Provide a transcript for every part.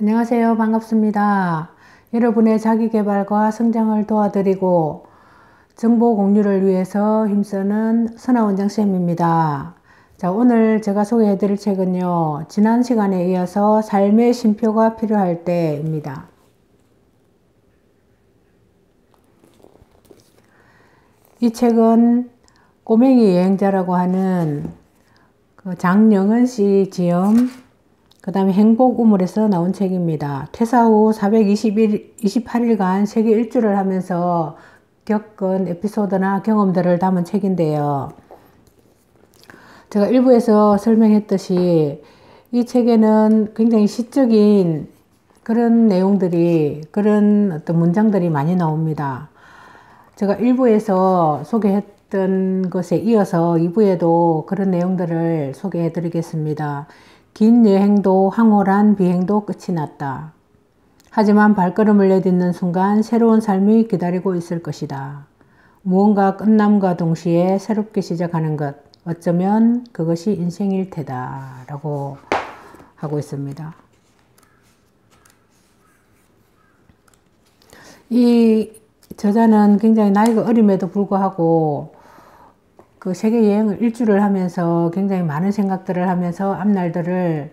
안녕하세요. 반갑습니다. 여러분의 자기계발과 성장을 도와드리고 정보 공유를 위해서 힘쓰는 선아원장쌤입니다. 자, 오늘 제가 소개해 드릴 책은요, 지난 시간에 이어서 삶의 쉼표가 필요할 때입니다. 이 책은 꼬맹이 여행자라고 하는 장영은 씨 지음, 그 다음에 행복 우물에서 나온 책입니다. 퇴사 후 428일간 세계 일주를 하면서 겪은 에피소드나 경험들을 담은 책인데요. 제가 일부에서 설명했듯이 이 책에는 굉장히 시적인 그런 내용들이, 그런 어떤 문장들이 많이 나옵니다. 제가 일부에서 소개했던 것에 이어서 2부에도 그런 내용들을 소개해 드리겠습니다. 긴 여행도 황홀한 비행도 끝이 났다. 하지만 발걸음을 내딛는 순간 새로운 삶이 기다리고 있을 것이다. 무언가 끝남과 동시에 새롭게 시작하는 것, 어쩌면 그것이 인생일 테다 라고 하고 있습니다. 이 저자는 굉장히 나이가 어림에도 불구하고 그 세계 여행을 일주를 하면서 굉장히 많은 생각들을 하면서 앞날들을,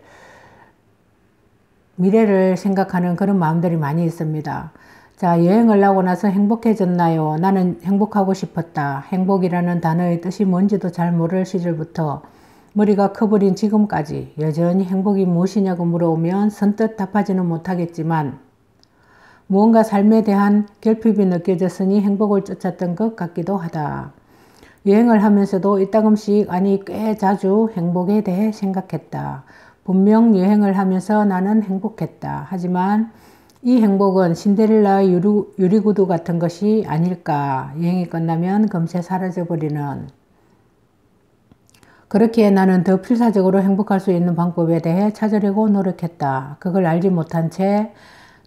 미래를 생각하는 그런 마음들이 많이 있습니다. 자, 여행을 하고 나서 행복해졌나요? 나는 행복하고 싶었다. 행복이라는 단어의 뜻이 뭔지도 잘 모를 시절부터 머리가 커버린 지금까지 여전히 행복이 무엇이냐고 물어오면 선뜻 답하지는 못하겠지만 무언가 삶에 대한 결핍이 느껴졌으니 행복을 쫓았던 것 같기도 하다. 여행을 하면서도 이따금씩, 아니 꽤 자주 행복에 대해 생각했다. 분명 여행을 하면서 나는 행복했다. 하지만 이 행복은 신데렐라 유리구두 같은 것이 아닐까. 여행이 끝나면 금세 사라져버리는. 그렇기에 나는 더 필사적으로 행복할 수 있는 방법에 대해 찾으려고 노력했다. 그걸 알지 못한 채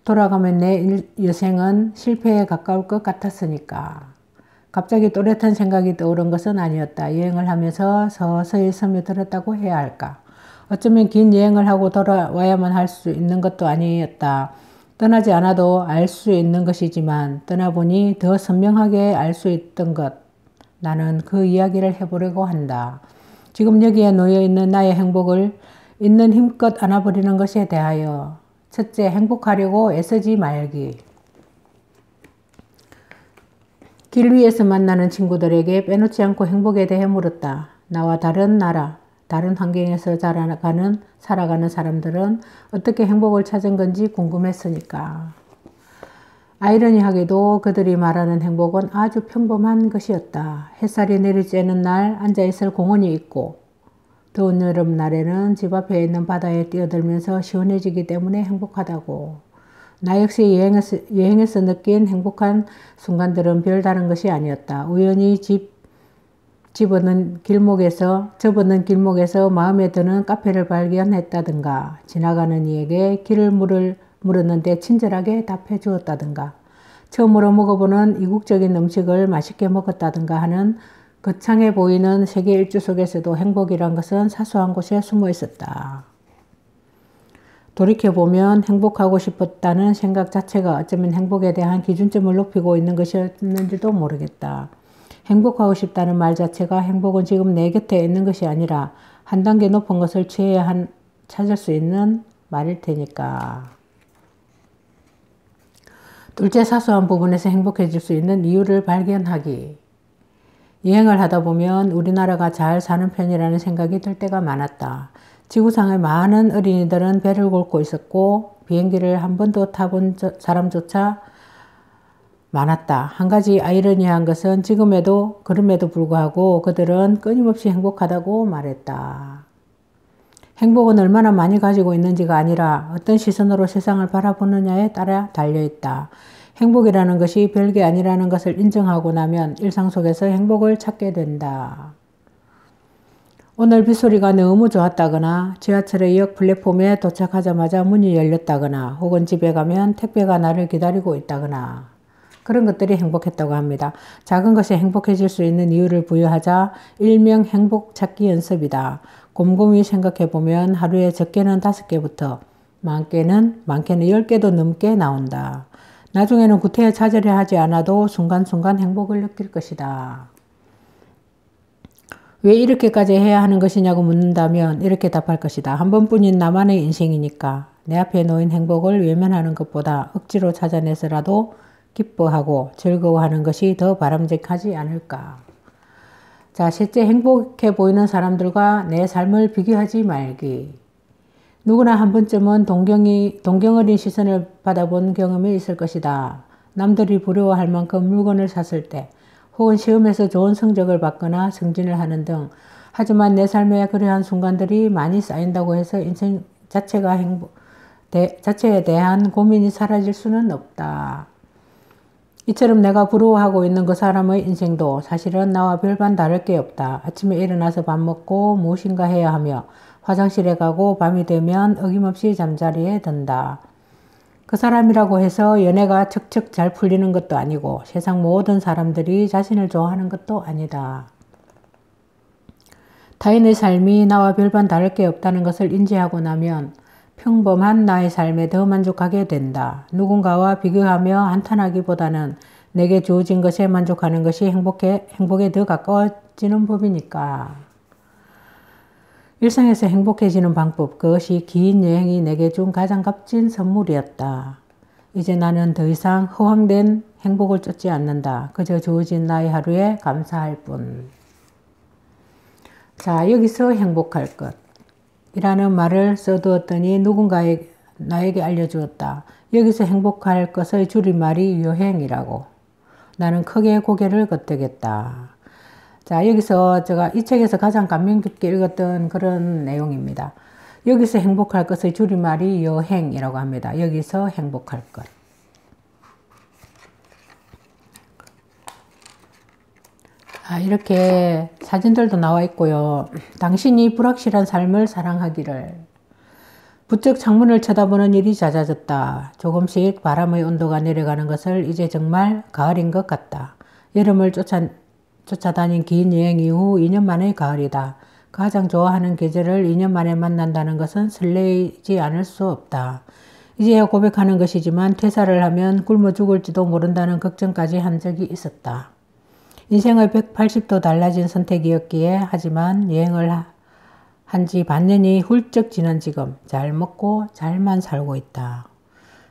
돌아가면 내 여생은 실패에 가까울 것 같았으니까. 갑자기 또렷한 생각이 떠오른 것은 아니었다. 여행을 하면서 서서히 스며들었다고 해야 할까. 어쩌면 긴 여행을 하고 돌아와야만 할 수 있는 것도 아니었다. 떠나지 않아도 알 수 있는 것이지만 떠나보니 더 선명하게 알 수 있던 것. 나는 그 이야기를 해보려고 한다. 지금 여기에 놓여있는 나의 행복을 있는 힘껏 안아버리는 것에 대하여. 첫째, 행복하려고 애쓰지 말기. 길 위에서 만나는 친구들에게 빼놓지 않고 행복에 대해 물었다. 나와 다른 나라, 다른 환경에서 살아가는 사람들은 어떻게 행복을 찾은 건지 궁금했으니까. 아이러니하게도 그들이 말하는 행복은 아주 평범한 것이었다. 햇살이 내리쬐는 날 앉아있을 공원이 있고, 더운 여름날에는 집 앞에 있는 바다에 뛰어들면서 시원해지기 때문에 행복하다고. 나 역시 여행에서 느낀 행복한 순간들은 별다른 것이 아니었다. 우연히 접어든 길목에서 마음에 드는 카페를 발견했다든가, 지나가는 이에게 길을 물었는데 친절하게 답해 주었다든가, 처음으로 먹어보는 이국적인 음식을 맛있게 먹었다든가 하는 거창해 보이는 세계 일주 속에서도 행복이란 것은 사소한 곳에 숨어 있었다. 돌이켜보면 행복하고 싶었다는 생각 자체가 어쩌면 행복에 대한 기준점을 높이고 있는 것이었는지도 모르겠다. 행복하고 싶다는 말 자체가 행복은 지금 내 곁에 있는 것이 아니라 한 단계 높은 것을 찾을 수 있는 말일 테니까. 둘째, 사소한 부분에서 행복해질 수 있는 이유를 발견하기. 여행을 하다 보면 우리나라가 잘 사는 편이라는 생각이 들 때가 많았다. 지구상의 많은 어린이들은 배를 곪고 있었고 비행기를 한 번도 타본 사람조차 많았다. 한 가지 아이러니한 것은 그럼에도 불구하고 그들은 끊임없이 행복하다고 말했다. 행복은 얼마나 많이 가지고 있는지가 아니라 어떤 시선으로 세상을 바라보느냐에 따라 달려있다. 행복이라는 것이 별게 아니라는 것을 인정하고 나면 일상 속에서 행복을 찾게 된다. 오늘 빗소리가 너무 좋았다거나, 지하철의 역 플랫폼에 도착하자마자 문이 열렸다거나, 혹은 집에 가면 택배가 나를 기다리고 있다거나, 그런 것들이 행복했다고 합니다. 작은 것이 행복해질 수 있는 이유를 부여하자 일명 행복 찾기 연습이다. 곰곰이 생각해보면 하루에 적게는 5개부터 많게는 10개도 넘게 나온다. 나중에는 구태여 찾으려 하지 않아도 순간순간 행복을 느낄 것이다. 왜 이렇게까지 해야 하는 것이냐고 묻는다면 이렇게 답할 것이다. 한 번뿐인 나만의 인생이니까 내 앞에 놓인 행복을 외면하는 것보다 억지로 찾아내서라도 기뻐하고 즐거워하는 것이 더 바람직하지 않을까. 자, 셋째, 행복해 보이는 사람들과 내 삶을 비교하지 말기. 누구나 한 번쯤은 동경 어린 시선을 받아본 경험이 있을 것이다. 남들이 부러워할 만큼 물건을 샀을 때, 혹은 시험에서 좋은 성적을 받거나 승진을 하는 등. 하지만 내 삶에 그러한 순간들이 많이 쌓인다고 해서 인생 자체에 대한 고민이 사라질 수는 없다. 이처럼 내가 부러워하고 있는 그 사람의 인생도 사실은 나와 별반 다를 게 없다. 아침에 일어나서 밥 먹고 무엇인가 해야 하며 화장실에 가고 밤이 되면 어김없이 잠자리에 든다. 그 사람이라고 해서 연애가 척척 잘 풀리는 것도 아니고 세상 모든 사람들이 자신을 좋아하는 것도 아니다. 타인의 삶이 나와 별반 다를 게 없다는 것을 인지하고 나면 평범한 나의 삶에 더 만족하게 된다. 누군가와 비교하며 한탄하기보다는 내게 주어진 것에 만족하는 것이 행복에 더 가까워지는 법이니까. 일상에서 행복해지는 방법, 그것이 긴 여행이 내게 준 가장 값진 선물이었다. 이제 나는 더 이상 허황된 행복을 쫓지 않는다. 그저 주어진 나의 하루에 감사할 뿐. 자, 여기서 행복할 것 이라는 말을 써두었더니 나에게 알려주었다. 여기서 행복할 것의 줄임말이 여행이라고. 나는 크게 고개를 끄덕였다. 자, 여기서 제가 이 책에서 가장 감명 깊게 읽었던 그런 내용입니다. 여기서 행복할 것의 줄임말이 여행이라고 합니다. 여기서 행복할 것. 이렇게 사진들도 나와 있고요. 당신이 불확실한 삶을 사랑하기를. 부쩍 창문을 쳐다보는 일이 잦아졌다. 조금씩 바람의 온도가 내려가는 것을 이제 정말 가을인 것 같다. 여름을 쫓아다닌 긴 여행 이후 2년 만의 가을이다. 가장 좋아하는 계절을 2년 만에 만난다는 것은 설레지 않을 수 없다. 이제야 고백하는 것이지만 퇴사를 하면 굶어 죽을지도 모른다는 걱정까지 한 적이 있었다. 인생의 180도 달라진 선택이었기에 하지만 여행을 한 지 반년이 훌쩍 지난 지금 잘 먹고 잘만 살고 있다.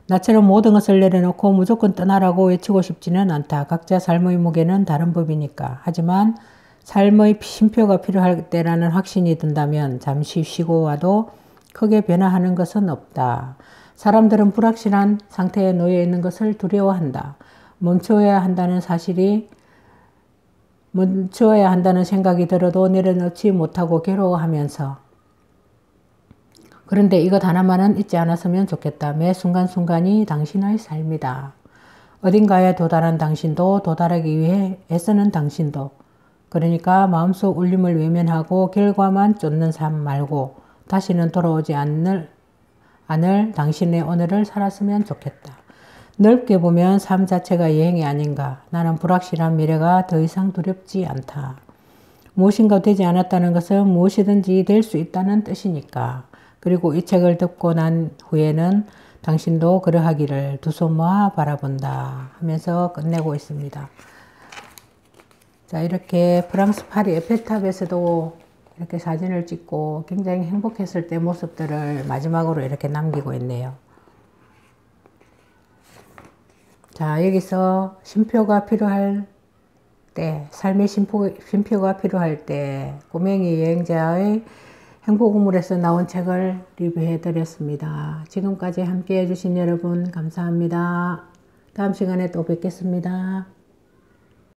나처럼 모든 것을 내려놓고 무조건 떠나라고 외치고 싶지는 않다. 각자 삶의 무게는 다른 법이니까. 하지만 삶의 쉼표가 필요할 때라는 확신이 든다면 잠시 쉬고 와도 크게 변화하는 것은 없다. 사람들은 불확실한 상태에 놓여 있는 것을 두려워한다. 멈춰야 한다는 생각이 들어도 내려놓지 못하고 괴로워하면서. 그런데 이것 하나만은 잊지 않았으면 좋겠다. 매 순간순간이 당신의 삶이다. 어딘가에 도달한 당신도, 도달하기 위해 애쓰는 당신도. 그러니까 마음속 울림을 외면하고 결과만 쫓는 삶 말고 다시는 돌아오지 않을 당신의 오늘을 살았으면 좋겠다. 넓게 보면 삶 자체가 여행이 아닌가. 나는 불확실한 미래가 더 이상 두렵지 않다. 무엇인가 되지 않았다는 것은 무엇이든지 될 수 있다는 뜻이니까. 그리고 이 책을 듣고 난 후에는 당신도 그러하기를 두 손 모아 바라본다 하면서 끝내고 있습니다. 자, 이렇게 프랑스 파리 에펠탑에서도 이렇게 사진을 찍고 굉장히 행복했을 때 모습들을 마지막으로 이렇게 남기고 있네요. 자, 여기서 쉼표가 필요할 때, 삶의 쉼표가 필요할 때 꼬맹이 여행자의 행복 우물에서 나온 책을 리뷰해 드렸습니다. 지금까지 함께 해주신 여러분 감사합니다. 다음 시간에 또 뵙겠습니다.